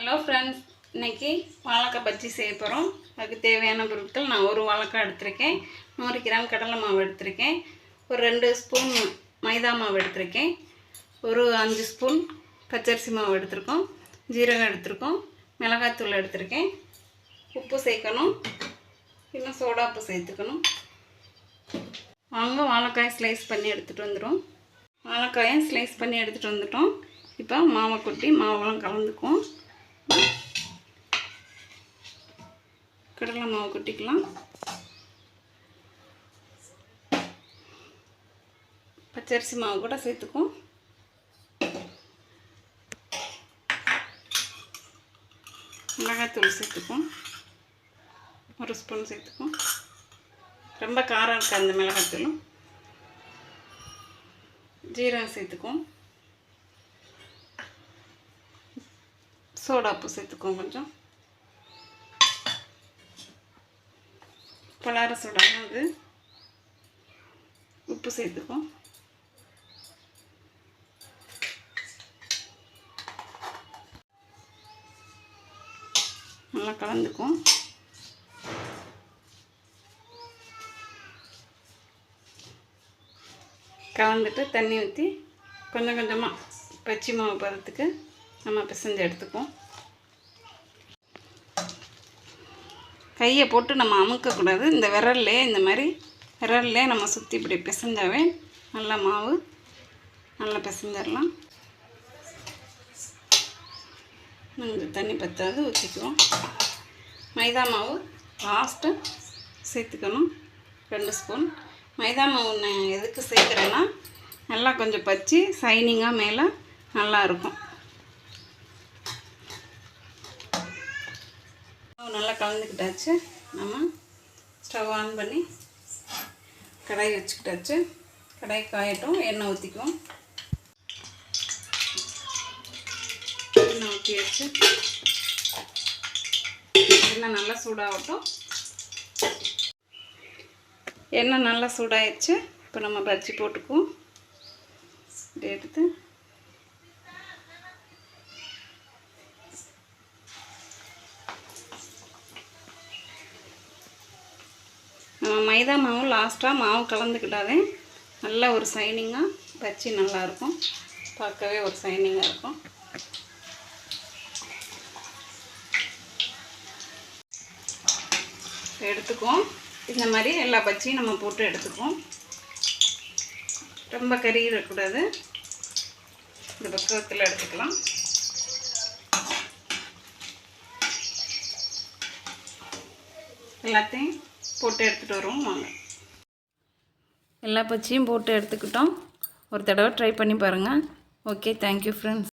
Hello friends, இன்றைக்கி வாழைக்காய் பஜ்ஜி செய்ய போகிறோம். அதுக்கு தேவையான பொருட்கள் நான் ஒரு வாழைக்காய் எடுத்திருக்கேன், 100 கிராம் கடலை மாவு எடுத்திருக்கேன், ஒரு 2 ஸ்பூன் மைதா மாவு எடுத்திருக்கேன், ஒரு 5 ஸ்பூன் பச்சரிசி மாவு எடுத்திருக்கோம், ஜீரகம் எடுத்திருக்கோம், மிளகாய்த்தூள் எடுத்திருக்கேன், உப்பு சேர்க்கணும், இன்னும் சோடா உப்பு சேர்த்துக்கணும். வாங்க வாழைக்காயை ஸ்லைஸ் பண்ணி எடுத்துகிட்டு வந்துடும். வாழைக்காயை ஸ்லைஸ் பண்ணி எடுத்துகிட்டு வந்துட்டோம். இப்போ மாவை கொட்டி மாவெல்லாம் கலந்துக்குவோம். கடலை மாவு கொட்டிக்கலாம். பச்சரிசி மாவு கூட சேர்த்துக்குவோம். மிளகாய்த்தூள் சேர்த்துக்குவோம், 1 ஸ்பூன் சேர்த்துக்குவோம். ரொம்ப காரம் இருக்காது அந்த மிளகாய்த்தூளும். ஜீரகம் சேர்த்துக்குவோம், சோடா உப்பு சேர்த்துக்குவோம், கொஞ்சம் பலார சோடா அது உப்பு சேர்த்துக்குவோம். நல்லா கலந்துக்குவோம். கலந்துட்டு தண்ணி ஊற்றி கொஞ்சம் கொஞ்சமாக பச்சை மாவு பதத்துக்கு நம்ம பிசைஞ்சு எடுத்துக்குவோம். கையை போட்டு நம்ம அமுக்கக்கூடாது. இந்த விரல்லே இந்த மாதிரி விரல்லே நம்ம சுற்றி இப்படி பிசைஞ்சாவே நல்லா மாவு நல்லா பிசைஞ்சிடலாம். இந்த தண்ணி பற்றாது ஊற்றிக்குவோம். மைதா மாவு லாஸ்ட்டு சேர்த்துக்கணும், 2 ஸ்பூன். மைதா மாவு நான் எதுக்கு சேர்க்குறேன்னா நல்லா கொஞ்சம் பச்சி சைனிங்காக மேலே நல்லாயிருக்கும். நல்லா கலந்துக்கிட்டாச்சு. நம்ம ஸ்டவ் ஆன் பண்ணி கடாய் வச்சுக்கிட்டாச்சு. கடாய் காயட்டும், எண்ணெய் ஊற்றிக்குவோம். எண்ணெய் ஊற்றியாச்சு. எண்ணெய் நல்லா சூடாகட்டும். எண்ணெய் நல்லா சூடாகிடுச்சு. இப்போ நம்ம பஜ்ஜி போட்டுக்குவோம். எடுத்து மைதா மாவு லாஸ்ட்டாக மாவு கலந்துக்கிட்டாவே நல்ல ஒரு சைனிங்காக பஜ்ஜி நல்லாயிருக்கும். பார்க்கவே ஒரு சைனிங்காக இருக்கும். எடுத்துக்குவோம். இந்த மாதிரி எல்லா பஜ்ஜியும் நம்ம போட்டு எடுத்துக்குவோம். ரொம்ப கறியிடக்கூடாது. இந்த பக்குவத்தில் எடுத்துக்கலாம். எல்லாத்தையும் போட்டு எடுத்துகிட்டு வருவோம். வாங்க. எல்லா பஜ்ஜியும் போட்டு எடுத்துக்கிட்டோம். ஒரு தடவை ட்ரை பண்ணி பாருங்கள். Okay, thank you friends.